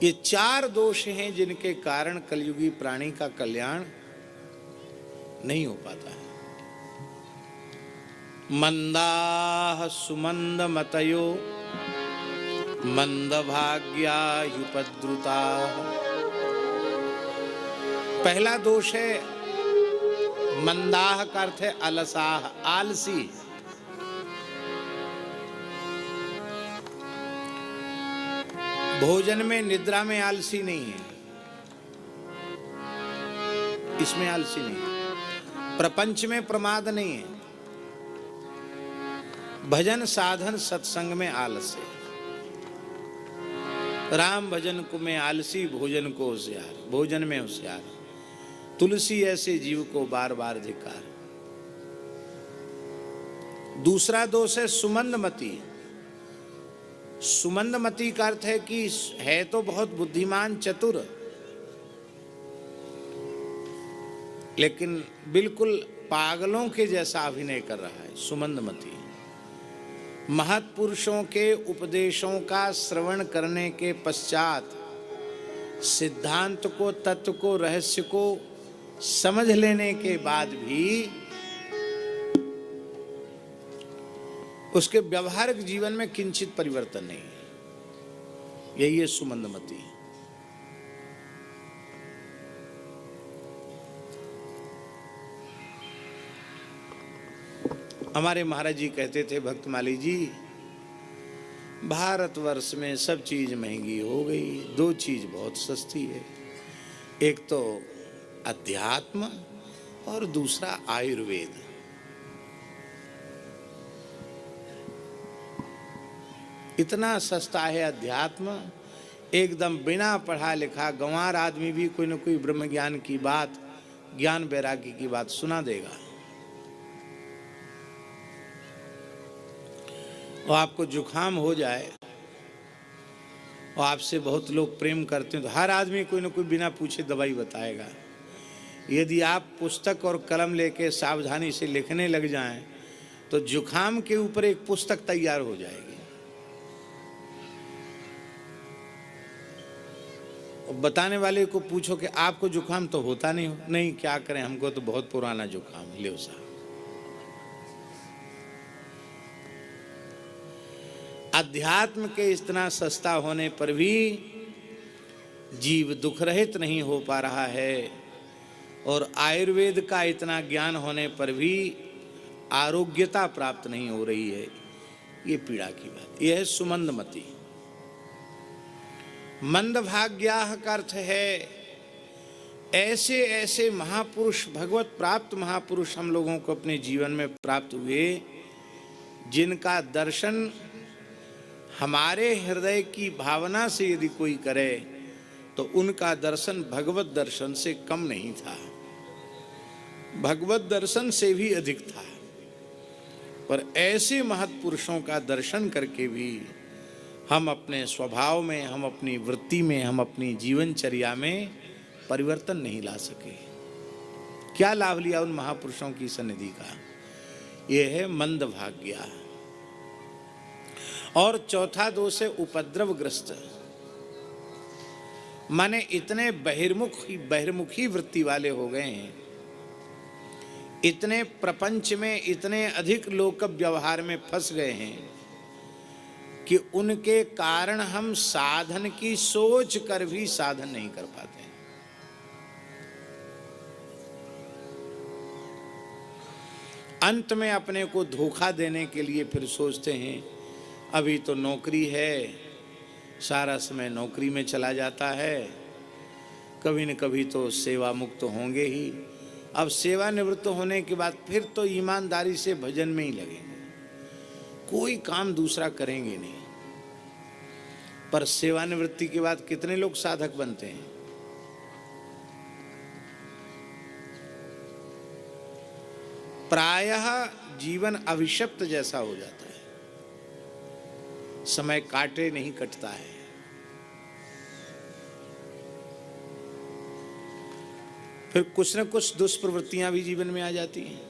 ये चार दोष हैं जिनके कारण कलयुगी प्राणी का कल्याण नहीं हो पाता है। मंदाः सुमंद मतयो मंदभाग्या युपद्रुताः। पहला दोष है मंदाह का अर्थ है अलसाह, आलसी। भोजन में निद्रा में आलसी नहीं है, इसमें आलसी नहीं है। प्रपंच में प्रमाद नहीं है। भजन साधन सत्संग में आलस है। राम भजन को में आलसी, भोजन को होशियार, भोजन में होशियार। तुलसी ऐसे जीव को बार बार धिक्कार। दूसरा दोष है सुमंदमती। सुमंदमती का अर्थ है कि है तो बहुत बुद्धिमान चतुर, लेकिन बिल्कुल पागलों के जैसा अभिनय कर रहा है। सुमंदमती महत्पुरुषों के उपदेशों का श्रवण करने के पश्चात सिद्धांत को, तत्व को, रहस्य को समझ लेने के बाद भी उसके व्यवहारिक जीवन में किंचित परिवर्तन नहीं है। यही है सुमंदमती। हमारे महाराज जी कहते थे, भक्तमाली जी, भारतवर्ष में सब चीज महंगी हो गई, दो चीज बहुत सस्ती है, एक तो अध्यात्म और दूसरा आयुर्वेद। इतना सस्ता है अध्यात्म, एकदम बिना पढ़ा लिखा गंवार आदमी भी कोई न कोई ब्रह्म ज्ञान की बात, ज्ञान वैराग्य की बात सुना देगा। और आपको जुखाम हो जाए और आपसे बहुत लोग प्रेम करते हैं तो हर आदमी कोई न कोई बिना पूछे दवाई बताएगा। यदि आप पुस्तक और कलम लेके सावधानी से लिखने लग जाएं तो जुखाम के ऊपर एक पुस्तक तैयार हो जाएगी। और बताने वाले को पूछो कि आपको जुखाम तो होता नहीं हो, नहीं क्या करें, हमको तो बहुत पुराना जुखाम है। ले साहब, अध्यात्म के इतना सस्ता होने पर भी जीव दुख रहित नहीं हो पा रहा है, और आयुर्वेद का इतना ज्ञान होने पर भी आरोग्यता प्राप्त नहीं हो रही है। ये पीड़ा की बात। यह है सुमंदमती। मंदभाग्याः का अर्थ है ऐसे ऐसे महापुरुष, भगवत प्राप्त महापुरुष हम लोगों को अपने जीवन में प्राप्त हुए, जिनका दर्शन हमारे हृदय की भावना से यदि कोई करे तो उनका दर्शन भगवत दर्शन से कम नहीं था, भगवत दर्शन से भी अधिक था। पर ऐसे महत्पुरुषों का दर्शन करके भी हम अपने स्वभाव में, हम अपनी वृत्ति में, हम अपनी जीवनचर्या में परिवर्तन नहीं ला सके। क्या लाभ लिया उन महापुरुषों की सन्निधि का? यह है मंदभाग्या। और चौथा दोष है उपद्रवग्रस्त। माने इतने बहिर्मुखी वृत्ति वाले हो गए हैं, इतने प्रपंच में, इतने अधिक लोक व्यवहार में फंस गए हैं कि उनके कारण हम साधन की सोच कर भी साधन नहीं कर पाते। अंत में अपने को धोखा देने के लिए फिर सोचते हैं अभी तो नौकरी है, सारा समय नौकरी में चला जाता है, कभी न कभी तो सेवा मुक्त होंगे ही। अब सेवानिवृत्त होने के बाद फिर तो ईमानदारी से भजन में ही लगेंगे, कोई काम दूसरा करेंगे नहीं। पर सेवानिवृत्ति के बाद कितने लोग साधक बनते हैं? प्रायः जीवन अभिशप्त जैसा हो जाता है, समय काटे नहीं कटता है। फिर कुछ न कुछ दुष्प्रवृत्तियां भी जीवन में आ जाती हैं।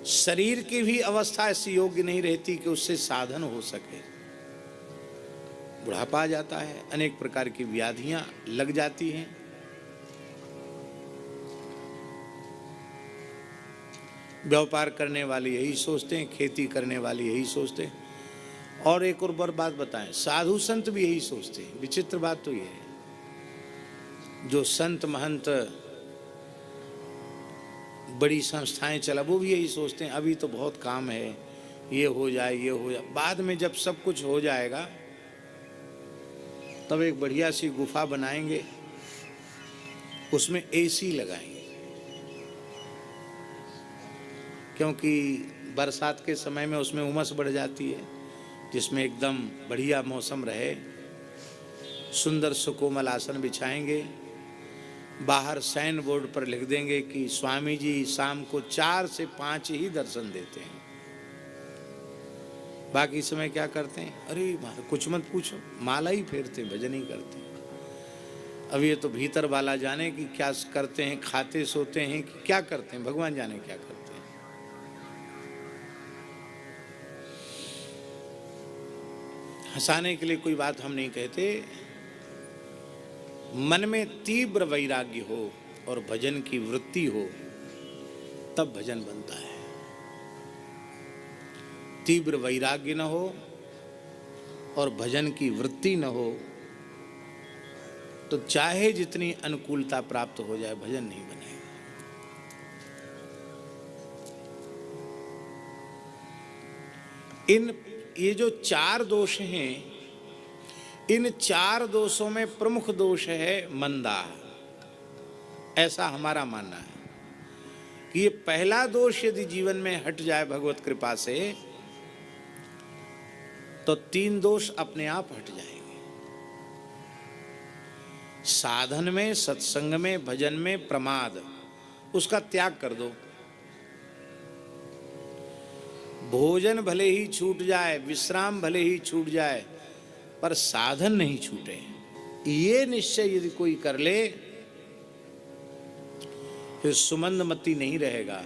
शरीर की भी अवस्था ऐसी योग्य नहीं रहती कि उससे साधन हो सके। बुढ़ापा आ जाता है, अनेक प्रकार की व्याधियां लग जाती हैं। व्यापार करने वाले यही सोचते हैं, खेती करने वाले यही सोचते हैं। और एक और बात बताएं, साधु संत भी यही सोचते हैं। विचित्र बात तो यह है, जो संत महंत बड़ी संस्थाएं चला, वो भी यही सोचते हैं अभी तो बहुत काम है, ये हो जाए ये हो जाए। बाद में जब सब कुछ हो जाएगा तब एक बढ़िया सी गुफा बनाएंगे, उसमें एसी लगाएंगे, क्योंकि बरसात के समय में उसमें उमस बढ़ जाती है, जिसमें एकदम बढ़िया मौसम रहे। सुंदर सुकोमल आसन बिछाएंगे, बाहर साइन बोर्ड पर लिख देंगे कि स्वामी जी शाम को 4 से 5 ही दर्शन देते हैं, बाकी समय क्या करते हैं? अरे कुछ मत पूछो, माला ही फेरते, भजन ही करते हैं। अब ये तो भीतर वाला जाने कि क्या करते हैं, खाते सोते हैं कि क्या करते हैं, भगवान जाने क्या करते हैं। हंसाने के लिए कोई बात हम नहीं कहते। मन में तीव्र वैराग्य हो और भजन की वृत्ति हो, तब भजन बनता है। तीव्र वैराग्य न हो और भजन की वृत्ति न हो तो चाहे जितनी अनुकूलता प्राप्त हो जाए, भजन नहीं बनेगा। ये जो 4 दोष हैं, इन 4 दोषों में प्रमुख दोष है मंदा। ऐसा हमारा मानना है कि ये पहला दोष यदि जीवन में हट जाए भगवत कृपा से, तो 3 दोष अपने आप हट जाएंगे। साधन में, सत्संग में, भजन में प्रमाद, उसका त्याग कर दो। भोजन भले ही छूट जाए, विश्राम भले ही छूट जाए, पर साधन नहीं छूटे। ये निश्चय यदि कोई कर ले, फिर सुमंदमती नहीं रहेगा।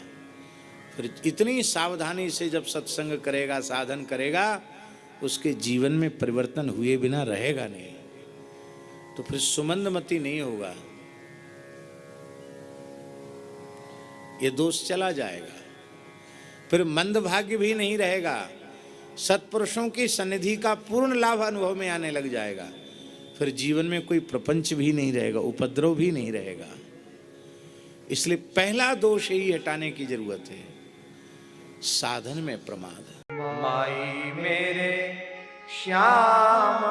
फिर इतनी सावधानी से जब सत्संग करेगा, साधन करेगा, उसके जीवन में परिवर्तन हुए बिना रहेगा नहीं। तो फिर सुमंदमती नहीं होगा, ये दोष चला जाएगा। फिर मंदभाग्य भी नहीं रहेगा, सत्पुरुषों की सन्निधि का पूर्ण लाभ अनुभव में आने लग जाएगा। फिर जीवन में कोई प्रपंच भी नहीं रहेगा, उपद्रव भी नहीं रहेगा। इसलिए पहला दोष ही हटाने की जरूरत है, साधन में प्रमाद। माई मेरे श्याम